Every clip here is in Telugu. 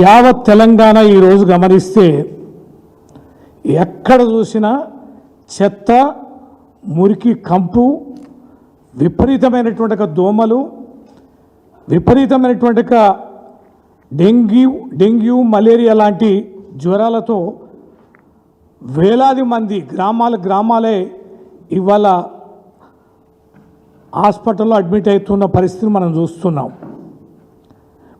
యావత్ తెలంగాణ ఈరోజు గమనిస్తే ఎక్కడ చూసినా చెత్త, మురికి, కంపు, విపరీతమైనటువంటి దోమలు, విపరీతమైనటువంటి డెంగ్యూ, మలేరియా లాంటి జ్వరాలతో వేలాది మంది గ్రామాలే ఇవాళ హాస్పిటల్లో అడ్మిట్ అవుతున్న పరిస్థితిని మనం చూస్తున్నాం.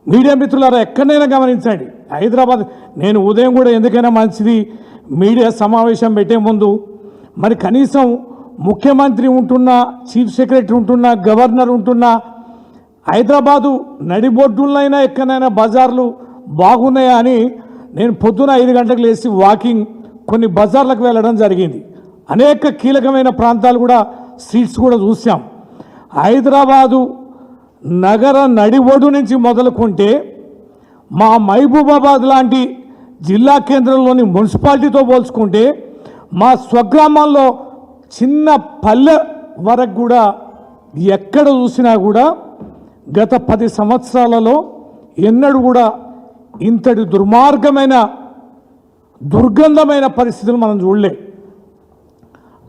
మీడియా మిత్రులారా ఎక్కడైనా గమనించండి. హైదరాబాద్, నేను ఉదయం కూడా ఎందుకైనా మంచిది మీడియా సమావేశం పెట్టే ముందు మరి కనీసం ముఖ్యమంత్రి ఉంటున్నా, చీఫ్ సెక్రటరీ ఉంటున్నా, గవర్నర్ ఉంటున్నా హైదరాబాదు నడిబొడ్డులైనా ఎక్కడైనా బజార్లు బాగున్నాయా అని నేను పొద్దున 5 గంటలకు లేచి వాకింగ్ కొన్ని బజార్లకు వెళ్ళడం జరిగింది. అనేక కీలకమైన ప్రాంతాలు కూడా స్ట్రీట్స్ కూడా చూసాం. హైదరాబాదు నగర నడిబొడ్డు నుంచి మొదలుకుంటే మా మహబూబాబాద్ లాంటి జిల్లా కేంద్రంలోని మున్సిపాలిటీతో పోల్చుకుంటే మా స్వగ్రామాల్లో చిన్న పల్లె వరకు కూడా ఎక్కడ చూసినా కూడా గత 10 సంవత్సరాలలో ఎన్నడూ కూడా ఇంతటి దుర్గంధమైన పరిస్థితులు మనం చూడలే.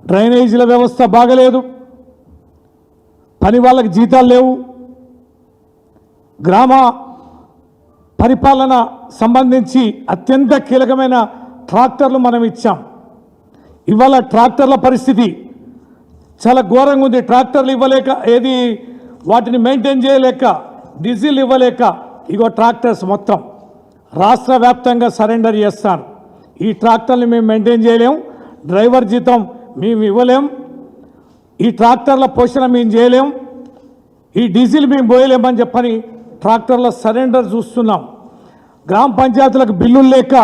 డ్రైనేజీల వ్యవస్థ బాగలేదు, పని వాళ్ళకి జీతాలు లేవు, గ్రామ పరిపాలన సంబంధించి అత్యంత కీలకమైన ట్రాక్టర్లు మనం ఇచ్చాం. ఇవాళ ట్రాక్టర్ల పరిస్థితి చాలా ఘోరంగా ఉంది. ట్రాక్టర్లు ఇవ్వలేక, వాటిని మెయింటైన్ చేయలేక, డీజిల్ ఇవ్వలేక ఇగో ట్రాక్టర్స్ మొత్తం రాష్ట్ర వ్యాప్తంగా సరెండర్ చేస్తారు. ఈ ట్రాక్టర్ని మేము మెయింటైన్ చేయలేం, డ్రైవర్ జీతం మేము ఇవ్వలేం, ఈ ట్రాక్టర్ల పోషణ మేము చేయలేం, ఈ డీజిల్ మేము పోయలేమని చెప్పని ట్రాక్టర్ల సరెండర్ చూస్తున్నాం. గ్రామ పంచాయతీలకు బిల్లులు లేక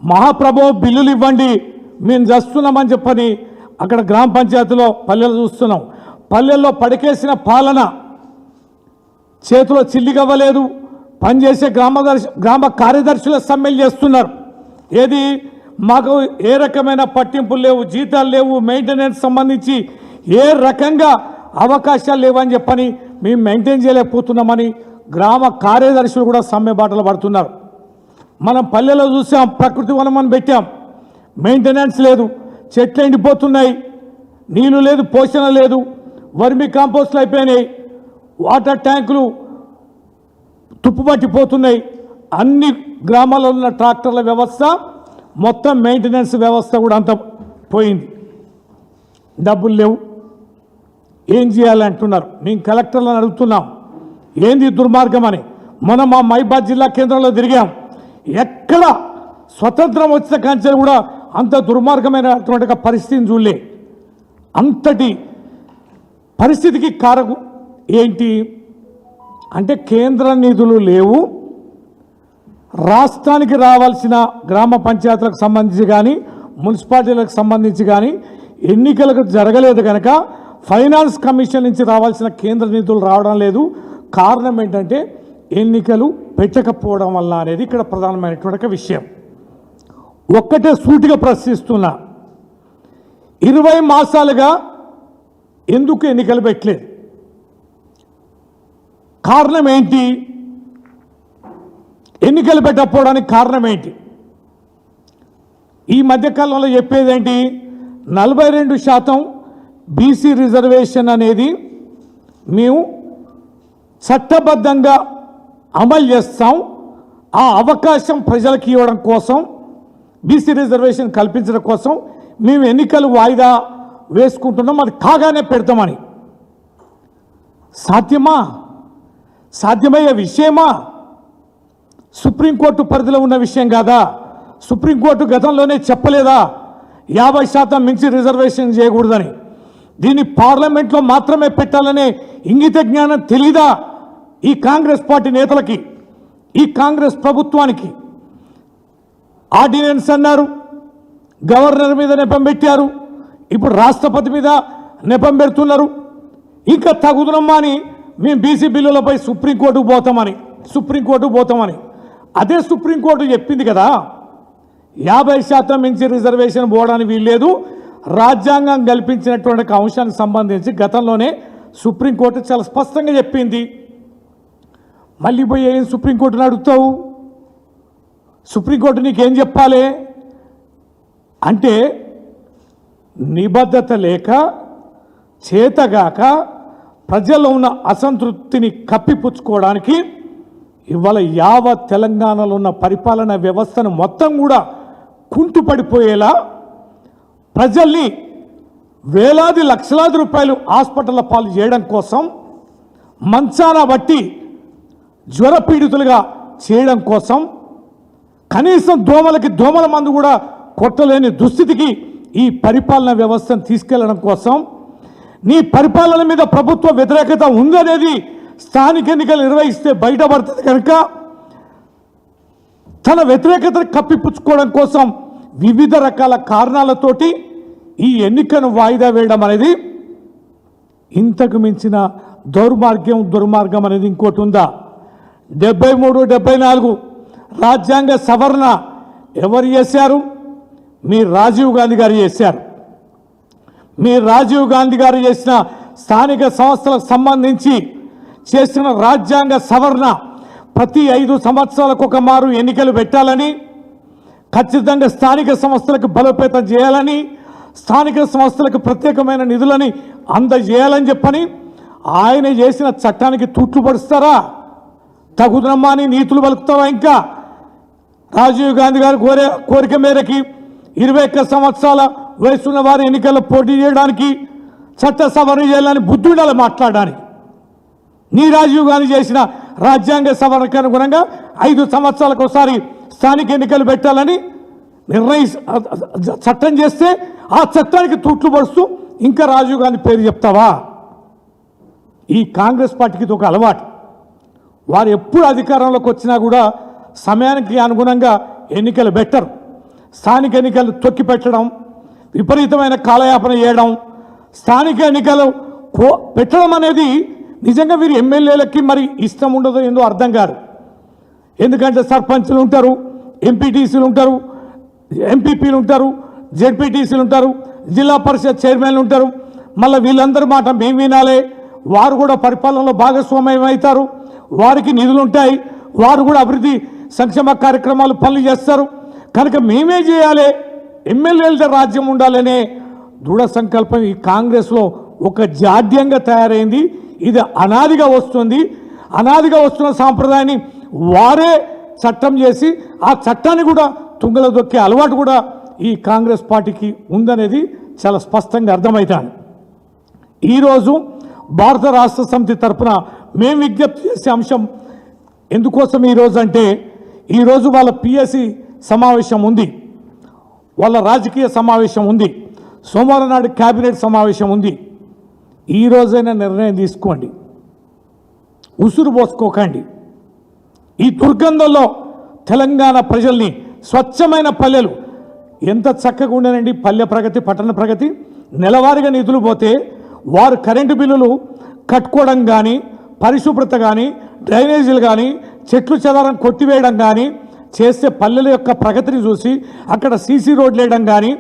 మహాప్రభు బిల్లులు ఇవ్వండి మేము చేస్తున్నామని చెప్పని అక్కడ గ్రామ పంచాయతీలో పల్లెలు చూస్తున్నాం. పల్లెల్లో పడికేసిన పాలన, చేతిలో చిల్లిగవ్వలేదు, పనిచేసే గ్రామ కార్యదర్శుల సమ్మెలు చేస్తున్నారు. మాకు ఏ రకమైన పట్టింపులు లేవు, జీతాలు లేవు, మెయింటెనెన్స్ సంబంధించి ఏ రకంగా అవకాశాలు లేవని చెప్పని మేము మెయింటైన్ చేయలేకపోతున్నామని గ్రామ కార్యదర్శులు కూడా సమ్మె బాటలు పడుతున్నారు. మనం పల్లెలో చూసాం, ప్రకృతి వనం అని పెట్టాం, మెయింటెనెన్స్ లేదు, చెట్లు ఎండిపోతున్నాయి, నీళ్లు లేదు, పోషణ లేదు, వర్మి కాంపోస్ట్లు అయిపోయినాయి, వాటర్ ట్యాంకులు తుప్పుపట్టిపోతున్నాయి. అన్ని గ్రామాల్లో ఉన్న ట్రాక్టర్ల వ్యవస్థ, మొత్తం మెయింటెనెన్స్ వ్యవస్థ కూడా అంత పోయింది. డబ్బులు లేవు, ఏం చేయాలంటున్నారు. మేము కలెక్టర్లను అడుగుతున్నాం ఏంది దుర్మార్గం అని. మనం మా మహబూబాబాద్ జిల్లా కేంద్రంలో తిరిగాం, ఎక్కడ స్వతంత్రం వచ్చిన కంచెలు కూడా అంత దుర్మార్గమైనటువంటి పరిస్థితిని చూడలే. అంతటి పరిస్థితికి కారణం ఏంటి అంటే కేంద్ర నిధులు లేవు, రాష్ట్రానికి రావాల్సిన గ్రామ పంచాయతీలకు సంబంధించి కానీ మున్సిపాలిటీలకు సంబంధించి కానీ ఎన్నికలకు జరగలేదు కనుక ఫైనాన్స్ కమిషన్ నుంచి రావాల్సిన కేంద్ర నిధులు రావడం లేదు. కారణం ఏంటంటే ఎన్నికలు పెట్టకపోవడం వల్ల అనేది ఇక్కడ ప్రధానమైనటువంటి విషయం. ఒక్కటే సూటిగా ప్రశ్నిస్తున్నా, 20 మాసాలుగా ఎందుకు ఎన్నికలు పెట్టలేదు? కారణం ఏంటి? ఎన్నికలు పెట్టకపోవడానికి కారణం ఏంటి? ఈ మధ్యకాలంలో చెప్పేదేంటి, 42% బీసీ రిజర్వేషన్ అనేది మేము చట్టబద్ధంగా అమలు చేస్తాం, ఆ అవకాశం ప్రజలకు ఇవ్వడం కోసం, బీసీ రిజర్వేషన్ కల్పించడం కోసం మేము ఎన్నికలు వాయిదా వేసుకుంటున్నాం, అది కాగానే పెడతామని. సాధ్యమా? సాధ్యమయ్యే విషయమా? సుప్రీంకోర్టు పరిధిలో ఉన్న విషయం కాదా? సుప్రీంకోర్టు గతంలోనే చెప్పలేదా 50% మించి రిజర్వేషన్ చేయకూడదని? దీన్ని పార్లమెంట్లో మాత్రమే పెట్టాలనే ఇంగిత జ్ఞానం తెలీదా ఈ కాంగ్రెస్ పార్టీ నేతలకి, ఈ కాంగ్రెస్ ప్రభుత్వానికి? ఆర్డినెన్స్ అన్నారు, గవర్నర్ మీద నెపం పెట్టారు, ఇప్పుడు రాష్ట్రపతి మీద నెపం పెడుతున్నారు. ఇంకా తగుదనమ్మా అని మేము బీసీ బిల్లులపై సుప్రీంకోర్టుకు పోతామని అదే సుప్రీంకోర్టు చెప్పింది కదా 50% మించి రిజర్వేషన్ పోవడానికి వీల్లేదు, రాజ్యాంగం కల్పించినటువంటి అంశానికి సంబంధించి గతంలోనే సుప్రీంకోర్టు చాలా స్పష్టంగా చెప్పింది. మళ్ళీ పోయి ఏం సుప్రీంకోర్టుని అడుగుతావు? సుప్రీంకోర్టు నీకేం చెప్పాలి అంటే నిబద్ధత లేక చేతగాక ప్రజల్లో ఉన్న అసంతృప్తిని కప్పిపుచ్చుకోవడానికి ఇవాళ యావత్ తెలంగాణలో ఉన్న పరిపాలన వ్యవస్థను మొత్తం కూడా కుంటుపడిపోయేలా ప్రజల్ని వేలాది లక్షలాది రూపాయలు హాస్పిటల్ల పాలు చేయడం కోసం మంచాన బట్టి జ్వరపీడితులుగా చేయడం కోసం కనీసం దోమల మందు కూడా కొట్టలేని దుస్థితికి ఈ పరిపాలన వ్యవస్థను తీసుకెళ్లడం కోసం నీ పరిపాలన మీద ప్రభుత్వ వ్యతిరేకత ఉందనేది స్థానిక ఎన్నికలు నిర్వహిస్తే బయటపడుతుంది కనుక తన వ్యతిరేకతను కప్పిపుచ్చుకోవడం కోసం వివిధ రకాల కారణాలతోటి ఈ ఎన్నికను వాయిదా వేయడం అనేది ఇంతకు మించిన దుర్మార్గం అనేది ఇంకోటి ఉందా? 73, 74 రాజ్యాంగ సవరణ ఎవరు చేశారు? మీ రాజీవ్ గాంధీ గారు చేశారు. మీ రాజీవ్ గాంధీ గారు చేసిన స్థానిక సంస్థలకు సంబంధించి చేసిన రాజ్యాంగ సవరణ ప్రతి 5 సంవత్సరాలకు ఒక మారు ఎన్నికలు పెట్టాలని, ఖచ్చితంగా స్థానిక సంస్థలకు బలోపేతం చేయాలని, స్థానిక సంస్థలకు ప్రత్యేకమైన నిధులని అందజేయాలని చెప్పని ఆయన చేసిన చట్టానికి తూట్లు పడుస్తారా? తగుదనమ్మా అని నీతులు పలుకుతావా? ఇంకా రాజీవ్ గాంధీ గారి కోరిక మేరకి 21 సంవత్సరాల వయసున్న వారి ఎన్నికల్లో పోటీ చేయడానికి చట్ట సవరణ చేయాలని బుద్ధి ఉండాలి మాట్లాడడానికి. నీ రాజీవ్ గాంధీ చేసిన రాజ్యాంగ సవరణకు అనుగుణంగా 5 సంవత్సరాలకు ఒకసారి స్థానిక ఎన్నికలు పెట్టాలని చట్టం చేస్తే ఆ చట్టానికి తూట్లు పడుస్తూ ఇంకా రాజీవ్ గాంధీ పేరు చెప్తావా? ఈ కాంగ్రెస్ పార్టీకి ఇది ఒక అలవాటు. వారు ఎప్పుడు అధికారంలోకి వచ్చినా కూడా సమయానికి అనుగుణంగా ఎన్నికలు పెట్టరు. స్థానిక ఎన్నికలు తొక్కి పెట్టడం, విపరీతమైన కాలయాపన చేయడం, స్థానిక ఎన్నికలు పెట్టడం అనేది నిజంగా వీరు ఎమ్మెల్యేలకి మరి ఇష్టం ఉండదో ఏందో అర్థం కాదు. ఎందుకంటే సర్పంచ్లు ఉంటారు, ఎంపీటీసీలు ఉంటారు, ఎంపీపీలు ఉంటారు, జెడ్పీటీసీలు ఉంటారు, జిల్లా పరిషత్ చైర్మన్లు ఉంటారు. మళ్ళీ వీళ్ళందరి మాట మేము వినాలి. వారు కూడా పరిపాలనలో భాగస్వామ్యం అవుతారు, వారికి నిధులు ఉంటాయి, వారు కూడా అభివృద్ధి సంక్షేమ కార్యక్రమాలు పనులు చేస్తారు. కనుక మేమే చేయాలి, ఎమ్మెల్యేలతో రాజ్యం ఉండాలనే దృఢ సంకల్పం ఈ కాంగ్రెస్లో ఒక జాడ్యంగా తయారైంది. ఇది అనాదిగా వస్తుంది. అనాదిగా వస్తున్న సాంప్రదాయాన్ని వారే చట్టం చేసి ఆ చట్టాన్ని కూడా తుంగలో దొక్కే అలవాటు కూడా ఈ కాంగ్రెస్ పార్టీకి ఉందనేది చాలా స్పష్టంగా అర్థమవుతాను. ఈరోజు భారత రాష్ట్ర సమితి తరఫున మేము విజ్ఞప్తి చేసే అంశం ఎందుకోసం ఈరోజు అంటే, ఈరోజు వాళ్ళ పిఎస్సి సమావేశం ఉంది, వాళ్ళ రాజకీయ సమావేశం ఉంది, సోమవారం నాడు క్యాబినెట్ సమావేశం ఉంది. ఈరోజైనా నిర్ణయం తీసుకోండి, ఉసురు పోసుకోకండి. ఈ దుర్గంధంలో తెలంగాణ ప్రజల్ని స్వచ్ఛమైన పల్లెలు ఎంత చక్కగా ఉండనండి. పల్లె ప్రగతి, పట్టణ ప్రగతి నెలవారీగా నిధులు పోతే వారు కరెంటు బిల్లులు కట్టుకోవడం కానీ, పరిశుభ్రత కానీ, డ్రైనేజీలు కానీ, చెట్లు చెదారం కొట్టివేయడం కానీ చేస్తే పల్లెల యొక్క ప్రగతిని చూసి అక్కడ సీసీ రోడ్లు వేయడం కానీ,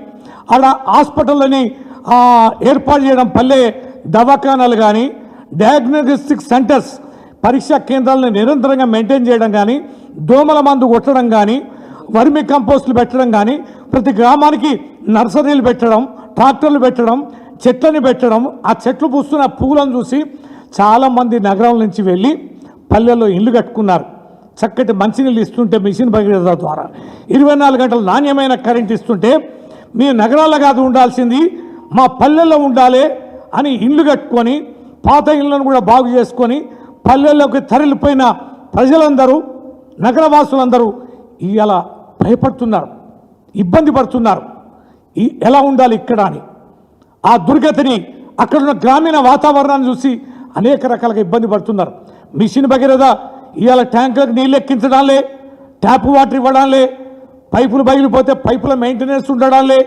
అక్కడ హాస్పిటల్ని ఏర్పాటు చేయడం, పల్లె దవాఖానాలు కానీ, డయాగ్నోస్టిక్ సెంటర్స్ పరీక్షా కేంద్రాలను నిరంతరంగా మెయింటైన్ చేయడం కానీ, దోమల మందు కొట్టడం కానీ, వర్మి కంపోస్టులు పెట్టడం కానీ, ప్రతి గ్రామానికి నర్సరీలు పెట్టడం, ట్రాక్టర్లు పెట్టడం, చెట్లని పెట్టడం, ఆ చెట్లు పూస్తున్న పువ్వులను చూసి చాలామంది నగరాల నుంచి వెళ్ళి పల్లెల్లో ఇల్లు కట్టుకున్నారు. చక్కటి మంచినీళ్ళు ఇస్తుంటే మిషన్ భగీరథ ద్వారా 24 గంటలు నాణ్యమైన కరెంట్ ఇస్తుంటే మీ నగరాల్లో కాదు ఉండాల్సింది, మా పల్లెల్లో ఉండాలి అని ఇల్లు కట్టుకొని పాత ఇళ్లను కూడా బాగు చేసుకొని పల్లెల్లోకి తరలిపోయిన ప్రజలందరూ, నగరవాసులందరూ ఇవాళ భయపడుతున్నారు, ఇబ్బంది పడుతున్నారు. ఎలా ఉండాలి ఇక్కడ అని ఆ దుర్గతిని, అక్కడున్న గ్రామీణ వాతావరణాన్ని చూసి అనేక రకాలుగా ఇబ్బంది పడుతున్నారు. మిషన్ భగీరథ ఇవాళ ట్యాంకులకు నీళ్ళు ఎక్కించడాలే, ట్యాప్ వాటర్ ఇవ్వడాలే, పైపులు బయలుపోతే పైపుల మెయింటెనెన్స్ ఉండడాలే.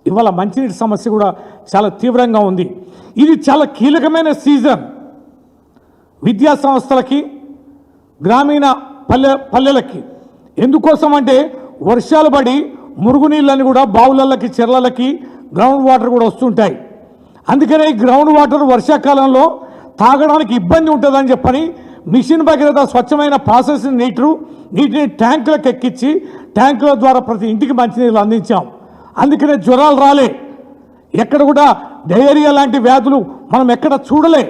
ఇవాళ మంచినీటి సమస్య కూడా చాలా తీవ్రంగా ఉంది. ఇది చాలా కీలకమైన సీజన్ విద్యా సంస్థలకి, గ్రామీణ పల్లెలకి. ఎందుకోసం అంటే వర్షాలు పడి మురుగునీళ్ళని కూడా బావులకి, చెర్లలకి గ్రౌండ్ వాటర్ కూడా వస్తుంటాయి. అందుకనే ఈ గ్రౌండ్ వాటర్ వర్షాకాలంలో తాగడానికి ఇబ్బంది ఉంటుందని చెప్పని మిషన్ భగీరథ స్వచ్ఛమైన ప్రాసెసింగ్ నీటిని ట్యాంకులకు ఎక్కించి ట్యాంకుల ద్వారా ప్రతి ఇంటికి మంచినీళ్ళు అందించాం. అందుకనే జ్వరాలు రాలే, ఎక్కడ కూడా డయేరియా లాంటి వ్యాధులు మనం ఎక్కడ చూడలే,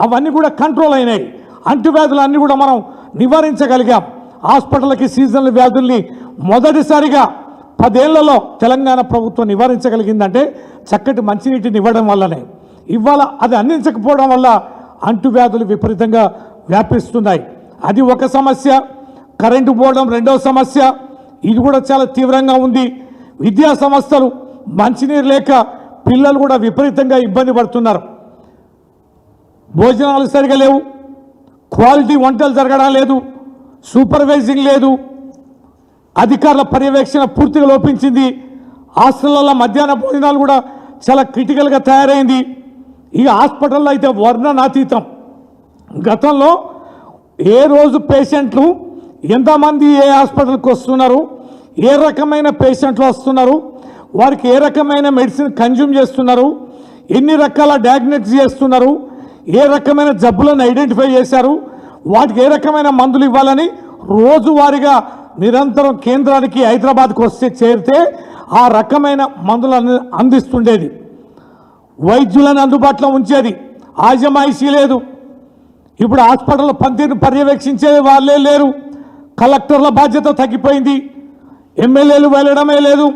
అవన్నీ కూడా కంట్రోల్ అయినాయి. అంటువ్యాధులు అన్నీ కూడా మనం నివారించగలిగాం. హాస్పిటల్కి సీజనల్ వ్యాధుల్ని మొదటిసారిగా 10 ఏళ్లలో తెలంగాణ ప్రభుత్వం నివారించగలిగిందంటే చక్కటి మంచినీటిని ఇవ్వడం వల్లనే. ఇవాళ అది అందించకపోవడం వల్ల అంటువ్యాధులు విపరీతంగా వ్యాపిస్తున్నాయి. అది ఒక సమస్య. కరెంటు పోవడం రెండవ సమస్య. ఇది కూడా చాలా తీవ్రంగా ఉంది. విద్యా సంస్థలు మంచినీరు లేక పిల్లలు కూడా విపరీతంగా ఇబ్బంది పడుతున్నారు. భోజనాలు సరిగా లేవు, క్వాలిటీ వంటలు జరగడం లేదు, సూపర్వైజింగ్ లేదు, అధికారుల పర్యవేక్షణ పూర్తిగా లోపించింది. హాస్టళ్లలో మధ్యాహ్న భోజనాలు కూడా చాలా క్రిటికల్గా తయారైంది. ఈ హాస్పిటల్లో అయితే వర్ణనాతీతం. గతంలో ఏ రోజు పేషెంట్లు ఎంతమంది ఏ హాస్పిటల్కి వస్తున్నారు, ఏ రకమైన పేషెంట్లు వస్తున్నారు, వారికి ఏ రకమైన మెడిసిన్ కన్జ్యూమ్ చేస్తున్నారు, ఎన్ని రకాల డయాగ్నోస్ చేస్తున్నారు, ఏ రకమైన జబ్బులను ఐడెంటిఫై చేశారు, వాటికి ఏ రకమైన మందులు ఇవ్వాలని రోజువారీగా నిరంతరం కేంద్రానికి హైదరాబాద్కు వస్తే చేరితే ఆ రకమైన మందులను అందిస్తుండేది. వైద్యులను అందుబాటులో ఉంచేది. ఆజమాయిషీ లేదు. ఇప్పుడు హాస్పిటల్ పనితీరును పర్యవేక్షించే వాళ్ళే లేరు. కలెక్టర్ల బాధ్యత తగ్గిపోయింది. ఎమ్మెల్యేలు వెళ్ళడమే లేదు.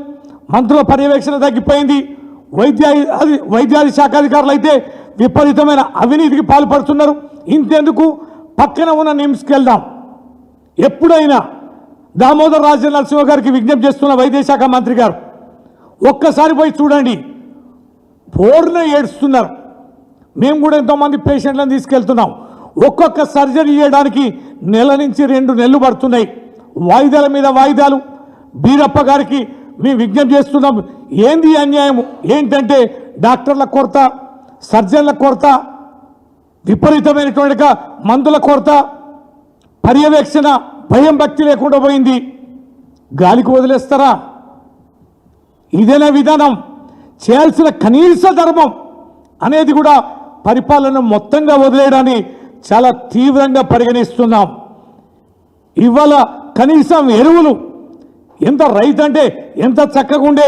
మంత్రుల పర్యవేక్షణ తగ్గిపోయింది. వైద్యాధి శాఖ అధికారులు అయితే విపరీతమైన అవినీతికి పాల్పడుతున్నారు. ఇంతెందుకు, పక్కన ఉన్న నిమ్స్కి వెళ్దాం. ఎప్పుడైనా దామోదర్ రాజ నరసింహ గారికి విజ్ఞప్తి చేస్తున్న వైద్య శాఖ మంత్రి గారు, ఒక్కసారి పోయి చూడండి, బోర్న ఏడుస్తున్నారు. మేము కూడా ఎంతోమంది పేషెంట్లను తీసుకెళ్తున్నాం. ఒక్కొక్క సర్జరీ చేయడానికి నెల నుంచి 2 నెలలు పడుతున్నాయి. వాయిదాల మీద వాయిదాలు. బీరప్ప గారికి మేము విజ్ఞప్తి చేస్తున్నాం, ఏంది అన్యాయం? ఏంటంటే డాక్టర్ల కొరత, సర్జన్ల కొరత, విపరీతమైనటువంటి మందుల కొరత, పర్యవేక్షణ భయం భక్తి లేకుండా పోయింది. గాలికి వదిలేస్తారా? ఇదేనా విధానం? చేయాల్సిన కనీస ధర్మం అనేది కూడా పరిపాలన మొత్తంగా వదిలేయడాన్ని చాలా తీవ్రంగా పరిగణిస్తున్నాం. ఇవాళ కనీసం ఎరువులు, ఎంత రైతు అంటే ఎంత చక్కగా ఉండే,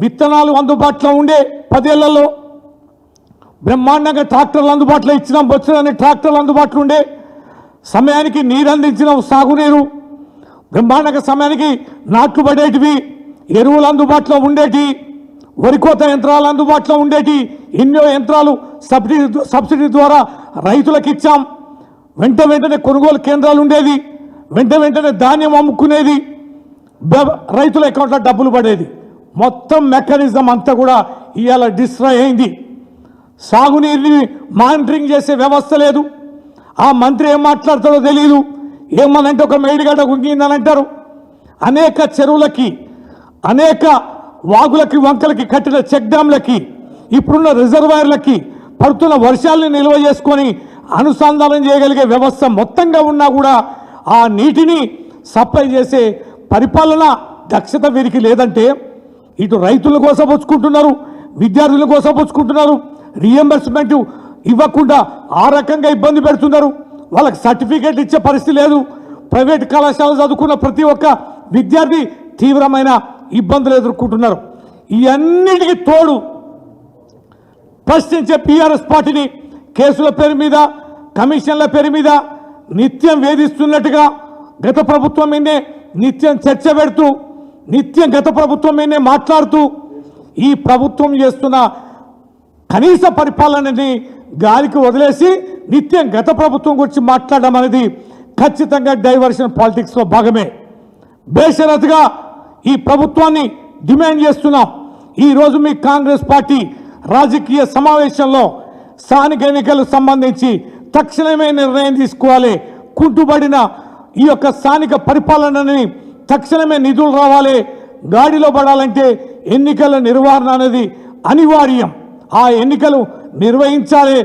విత్తనాలు అందుబాటులో ఉండే 10 ఏళ్లలో బ్రహ్మాండంగా ట్రాక్టర్లు అందుబాటులో ఇచ్చినాం. బొచ్చులని ట్రాక్టర్లు అందుబాటులో ఉండే, సమయానికి నీరు అందించిన సాగునీరు, బ్రహ్మాండంగా సమయానికి నాట్లు పడేటివి, ఎరువులు అందుబాటులో ఉండేటి, వరికోత యంత్రాలు అందుబాటులో ఉండేటి, ఎన్నో యంత్రాలు సబ్సిడీ ద్వారా రైతులకు ఇచ్చాం. వెంటనే కొనుగోలు కేంద్రాలు ఉండేది, వెంటనే ధాన్యం అమ్ముకునేది, రైతుల అకౌంట్లో డబ్బులు పడేది. మొత్తం మెకానిజం అంతా కూడా ఇవాళ డిస్ట్రాయ్ అయింది. సాగునీరుని మానిటరింగ్ చేసే వ్యవస్థ లేదు. ఆ మంత్రి ఏం మాట్లాడతారో తెలియదు. ఏమనంటే ఒక మేడిగడ్డ గుంగిందని అంటారు. అనేక చెరువులకి, అనేక వాగులకి, వంకలకి కట్టిన చెక్ డ్యాంలకి, ఇప్పుడున్న రిజర్వాయర్లకి పడుతున్న వర్షాలని నిల్వ చేసుకొని అనుసంధానం చేయగలిగే వ్యవస్థ మొత్తంగా ఉన్నా కూడా ఆ నీటిని సప్లై చేసే పరిపాలన దక్షత వీరికి లేదంటే, ఇటు రైతుల కోసం పుచ్చుకుంటున్నారు, విద్యార్థుల కోసం పుచ్చుకుంటున్నారు, రీఎంబర్స్మెంట్ ఇవ్వకుండా ఆ రకంగా ఇబ్బంది పెడుతున్నారు. వాళ్ళకి సర్టిఫికేట్ ఇచ్చే పరిస్థితి లేదు. ప్రైవేట్ కళాశాల చదువుకున్న ప్రతి ఒక్క విద్యార్థి తీవ్రమైన ఇబ్బందులు ఎదుర్కొంటున్నారు. ఇవన్నిటికీ తోడు ప్రశ్నించే టీఆర్ఎస్ పార్టీని కేసుల పేరు మీద, కమిషన్ల పేరు మీద నిత్యం వేధిస్తున్నట్టుగా గత ప్రభుత్వం మీదే నిత్యం చర్చ పెడుతూ, నిత్యం గత ప్రభుత్వం మీదే మాట్లాడుతూ ఈ ప్రభుత్వం చేస్తున్న కనీస పరిపాలనని గాలికి వదిలేసి నిత్యం గత ప్రభుత్వం గురించి మాట్లాడడం అనేది ఖచ్చితంగా డైవర్షన్ పాలిటిక్స్లో భాగమే. బేషరతుగా ఈ ప్రభుత్వాన్ని డిమాండ్ చేస్తున్నాం. ఈరోజు మీ కాంగ్రెస్ పార్టీ రాజకీయ సమావేశంలో స్థానిక ఎన్నికలకు సంబంధించి తక్షణమే నిర్ణయం తీసుకోవాలి. కుంటుబడిన ఈ యొక్క స్థానిక పరిపాలనని తక్షణమే నిధులు రావాలి. గాడిలో పడాలంటే ఎన్నికల నిర్వహణ అనేది అనివార్యం. ఆ ఎన్నికలు నిర్వహించాలి.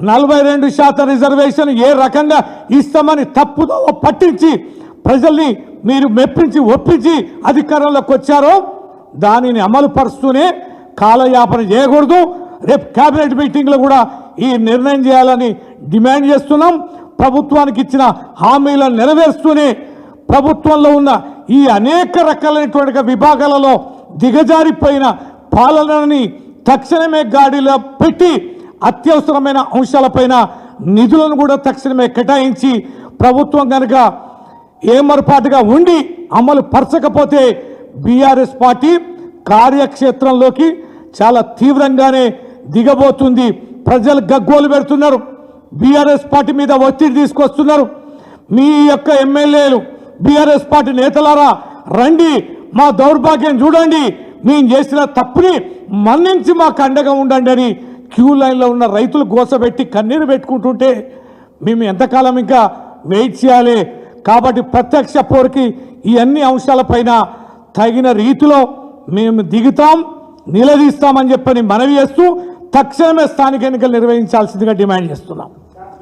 42% రిజర్వేషన్ ఏ రకంగా ఇస్తామని తప్పుదో పట్టించి ప్రజల్ని మీరు మెప్పించి ఒప్పించి అధికారంలోకి వచ్చారో దానిని అమలు పరుస్తూనే కాలయాపన చేయకూడదు. రేపు కేబినెట్ మీటింగ్లో కూడా ఈ నిర్ణయం చేయాలని డిమాండ్ చేస్తున్నాం. ప్రభుత్వానికి ఇచ్చిన హామీలను నెరవేరుస్తూనే ప్రభుత్వంలో ఉన్న ఈ అనేక రకాలైనటువంటి విభాగాలలో దిగజారిపోయిన పాలనని తక్షణమే గాడిలో పెట్టి అత్యవసరమైన అంశాలపైన నిధులను కూడా తక్షణమే కేటాయించి ప్రభుత్వం కనుక ఏమరపాటుగా ఉండి అమలు పరచకపోతే బీఆర్ఎస్ పార్టీ కార్యక్షేత్రంలోకి చాలా తీవ్రంగానే దిగబోతుంది. ప్రజలు గగ్గోలు పెడుతున్నారు, బీఆర్ఎస్ పార్టీ మీద ఒత్తిడి తీసుకొస్తున్నారు. మీ యొక్క ఎమ్మెల్యేలు బీఆర్ఎస్ పార్టీ నేతలారా రండి, మా దౌర్భాగ్యం చూడండి, మేము చేసిన తప్పుని మన్నించి మాకు అండగా ఉండండి అని క్యూ లైన్లో ఉన్న రైతులు గోసబెట్టి కన్నీరు పెట్టుకుంటుంటే మేము ఎంతకాలం ఇంకా వెయిట్ చేయాలి? కాబట్టి ప్రత్యక్ష పోరుకి ఈ అన్ని అంశాలపైన తగిన రీతిలో మేము దిగుతాం, నిలదీస్తామని చెప్పని మనవి చేస్తూ తక్షణమే స్థానిక ఎన్నికలు నిర్వహించాల్సిందిగా డిమాండ్ చేస్తున్నాం.